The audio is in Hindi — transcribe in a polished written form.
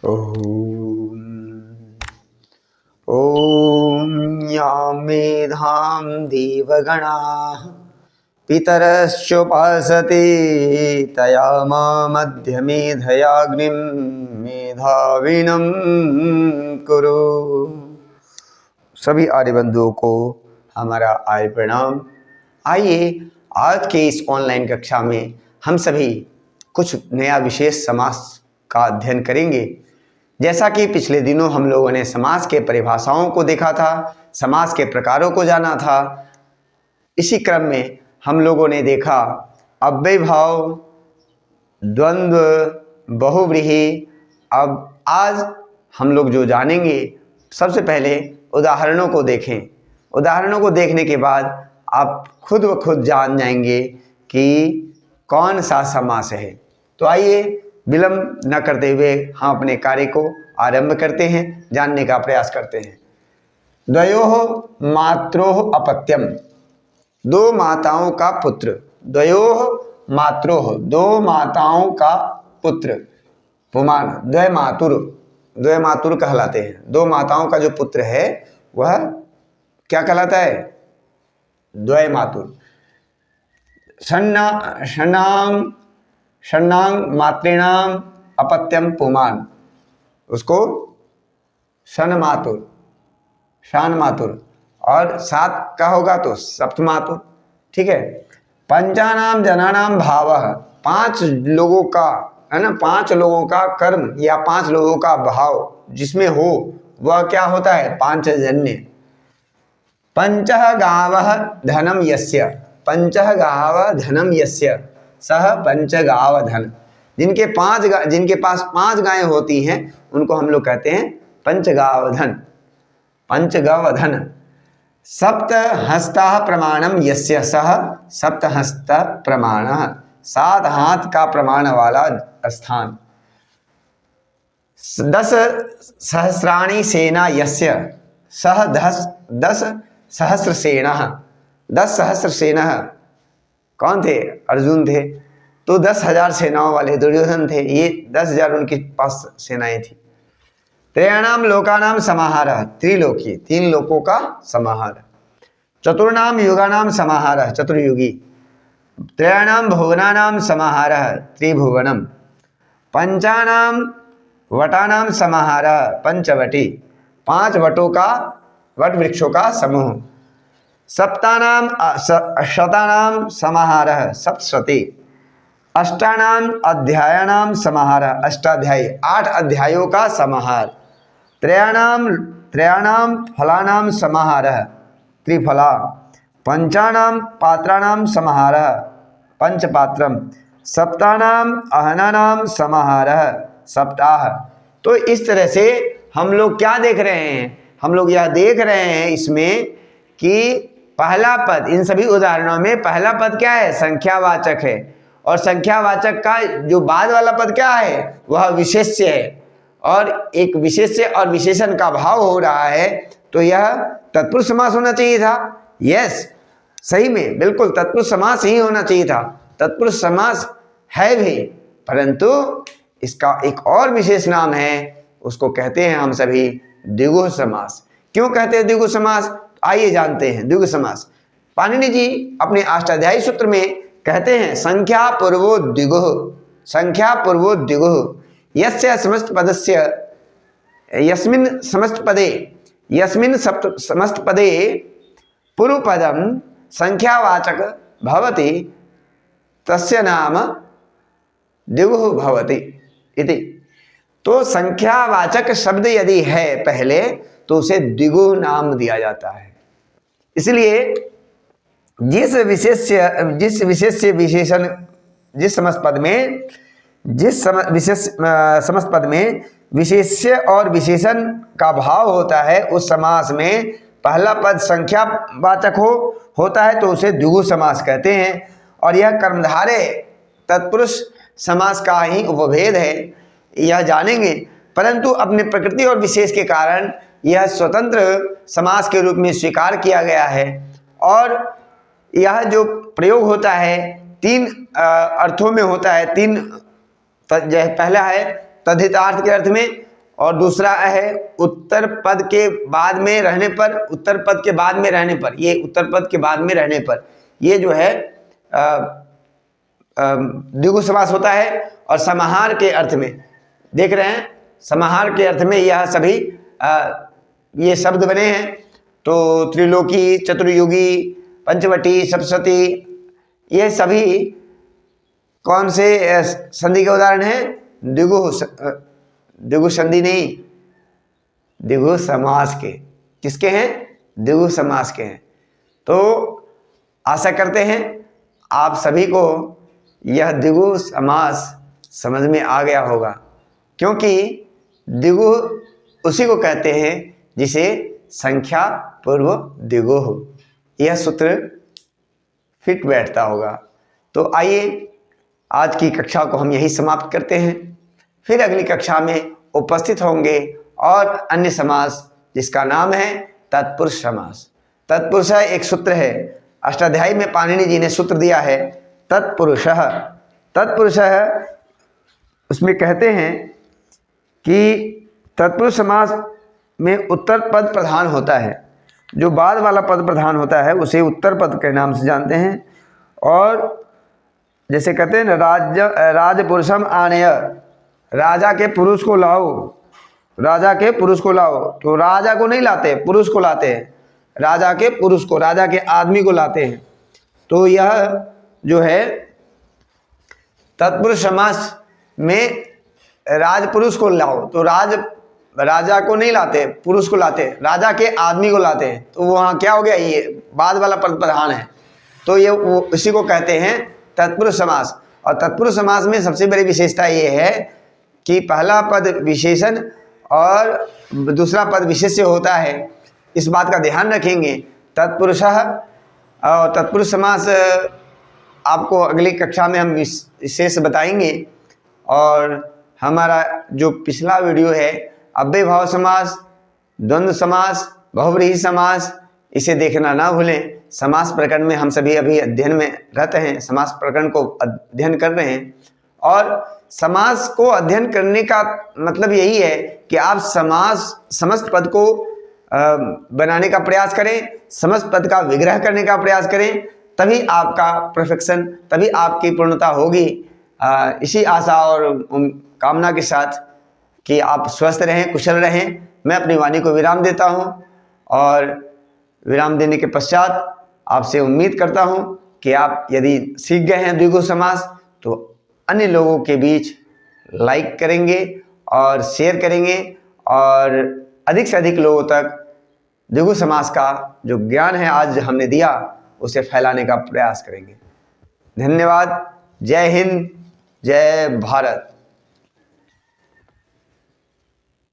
ॐ ॐ यां मेधां देवगणाः पितरश्चोपासते तया मध्य मेधयाग्निं मेधाविनं कुरु। सभी आर्य बंधुओं को हमारा आर्य प्रणाम। आइए आज के इस ऑनलाइन कक्षा में हम सभी कुछ नया विशेष समास का अध्ययन करेंगे। जैसा कि पिछले दिनों हम लोगों ने समास के परिभाषाओं को देखा था, समास के प्रकारों को जाना था। इसी क्रम में हम लोगों ने देखा अव्ययभाव, द्वंद्व, बहुव्रीहि। अब आज हम लोग जो जानेंगे, सबसे पहले उदाहरणों को देखें। उदाहरणों को देखने के बाद आप खुद ब खुद जान जाएंगे कि कौन सा समास है। तो आइए विलंब न करते हुए हम अपने कार्य को आरंभ करते हैं, जानने का प्रयास करते हैं। द्वयोः मात्रोः अपत्यम, दो माताओं का पुत्र। द्वयोः मात्रोः, दो माताओं का पुत्र। पुमान, द्वय मातुर, द्वय मातुर कहलाते हैं। दो माताओं का जो पुत्र है वह क्या कहलाता है? द्वय मातुर। षण्णां मातॄणां अपत्यम पुमान, उसको षण मातुर, शान मातुर। और सात का होगा तो सप्त मातुर। ठीक है। पंचानाम जनानाम भावः, पांच लोगों का, है ना, पांच लोगों का कर्म या पांच लोगों का भाव जिसमें हो वह क्या होता है? पांचजन्य। पंचः गावः धनम यस्य, पंचः गावः धनम यस्य सह पंचगाव धन। जिनके पास पांच गायें होती हैं उनको हम लोग कहते हैं पंचगावधन, पंचगावधन। सप्त हस्ता प्रमाणम यस्य सह सप्तहस्त प्रमाणः, सात हाथ का प्रमाण वाला स्थान। 10 सहस्राणि सेना यस्य सह 10 सहस्र सेना। 10 सहस्र सेना कौन थे? अर्जुन थे। तो 10,000 सेनाओं वाले दुर्योधन थे। ये 10,000 उनके पास सेनाएं थी। त्रयाणाम लोकानाम समाहारः, त्रिलोकी, तीन लोकों का समाहार। चतुर्णाम युगानाम समाहारः, चतुर्युगी। त्रयाणाम भुवनानाम समाहारः, त्रिभुवनम। पंचानाम वटानाम समाहारः, पंचवटी, पांच वटों का, वट वृक्षों का समूह। सप्तानाम शतानाम समाहारः, सप्तशती। अष्टानाम अध्यायानाम समाहारः, अष्टाध्यायी, 8 अध्यायों का समाहार। त्रयाणाम फलानाम समाहारः, त्रिफला। पंचानाम पात्राणाम समाहारः, पंचपात्रम। सप्तानाम अहनानाम समाहारः, सप्ताह। तो इस तरह से हम लोग क्या देख रहे हैं? हम लोग यह देख रहे हैं इसमें कि पहला पद, इन सभी उदाहरणों में पहला पद क्या है? संख्यावाचक है। और संख्यावाचक का जो बाद वाला पद क्या है? वह विशेष्य है। और एक विशेष्य और विशेषण का भाव हो रहा है, तो यह तत्पुरुष समास होना चाहिए था। यस, सही में बिल्कुल तत्पुरुष समास ही होना चाहिए था। तत्पुरुष समास है भी, परंतु इसका एक और विशेष नाम है, उसको कहते हैं हम सभी द्विगुह समास। क्यों कहते हैं द्विगुह समास? आइए जानते हैं द्विगुह समास। पाणिनि जी अपने अष्टाध्यायी सूत्र में कहते हैं संख्या पूर्वो द्विगुह, संख्या पूर्वो द्विगुह। यस्य समस्त पदस्य, यस्मिन् समस्त पदे, यस्मिन् समस्त पदे पूर्व पदम संख्यावाचक भवति तस्य नाम द्विगुह भवति इति। तो संख्यावाचक शब्द यदि है पहले तो उसे द्विगुह नाम दिया जाता है। इसलिए जिस विशेष्य विशेषण, जिस समस्त पद में, जिस समस्त पद में विशेष्य और विशेषण का भाव होता है, उस समास में पहला पद संख्यावाचक होता है तो उसे द्विगुह समास कहते हैं। और यह कर्मधारय तत्पुरुष समास का ही उपभेद है, यह जानेंगे। परंतु अपने प्रकृति और विशेष के कारण यह स्वतंत्र समास के रूप में स्वीकार किया गया है। और यह जो प्रयोग होता है 3 अर्थों में होता है। 3, पहला है तद्धितार्थ के अर्थ में, और दूसरा है उत्तर पद के बाद में रहने पर, उत्तर पद के बाद में रहने पर, ये उत्तर पद के बाद में रहने पर ये जो है द्विगु समास होता है। और समाहार के अर्थ में देख रहे हैं, समाहार के अर्थ में यह सभी ये शब्द बने हैं। तो त्रिलोकी, चतुर्युगी, पंचवटी, सप्तशती, ये सभी कौन से संधि के उदाहरण हैं? द्विगु संधि नहीं, द्विगु समास के। किसके हैं? द्विगु समास के हैं। तो आशा करते हैं आप सभी को यह द्विगु समास समझ में आ गया होगा, क्योंकि द्विगु उसी को कहते हैं जिसे संख्या पूर्व द्विगु हो। यह सूत्र फिट बैठता होगा। तो आइए आज की कक्षा को हम यही समाप्त करते हैं। फिर अगली कक्षा में उपस्थित होंगे और अन्य समास जिसका नाम है तत्पुरुष समास। तत्पुरुष एक सूत्र है, अष्टाध्यायी में पाणिनि जी ने सूत्र दिया है तत्पुरुषः। तत्पुरुषः उसमें कहते हैं कि तत्पुरुष समास में उत्तर पद प्रधान होता है, जो बाद वाला पद प्रधान होता है उसे उत्तर पद के नाम से जानते हैं। और जैसे कहते हैं ना, राजपुरुषम आनय, राजा के पुरुष को लाओ, राजा के पुरुष को लाओ। तो राजा को नहीं लाते, पुरुष को लाते हैं, राजा के पुरुष को, राजा के आदमी को लाते हैं। तो यह जो है तत्पुरुष समास में राजपुरुष को लाओ, तो राजा को नहीं लाते, पुरुष को लाते, राजा के आदमी को लाते हैं। तो वहाँ क्या हो गया? ये बाद वाला पद प्रधान है, तो ये इसी को कहते हैं तत्पुरुष समास। और तत्पुरुष समास में सबसे बड़ी विशेषता ये है कि पहला पद विशेषण और दूसरा पद विशेष्य होता है। इस बात का ध्यान रखेंगे। तत्पुरुषः और तत्पुरुष समास आपको अगली कक्षा में हम विशेष बताएंगे। और हमारा जो पिछला वीडियो है अव्यय भाव समास, द्वंद्व समास, बहुव्रीहि समास, इसे देखना ना भूलें। समास प्रकरण में हम सभी अभी अध्ययन में रहते हैं, समास प्रकरण को अध्ययन कर रहे हैं। और समास को अध्ययन करने का मतलब यही है कि आप समस्त पद को बनाने का प्रयास करें, समस्त पद का विग्रह करने का प्रयास करें, तभी आपका परफेक्शन, तभी आपकी पूर्णता होगी। इसी आशा और कामना के साथ कि आप स्वस्थ रहें, कुशल रहें, मैं अपनी वाणी को विराम देता हूं। और विराम देने के पश्चात आपसे उम्मीद करता हूं कि आप यदि सीख गए हैं द्विगु समास तो अन्य लोगों के बीच लाइक करेंगे और शेयर करेंगे और अधिक से अधिक लोगों तक द्विगु समास का जो ज्ञान है आज हमने दिया उसे फैलाने का प्रयास करेंगे। धन्यवाद। जय हिंद, जय भारत।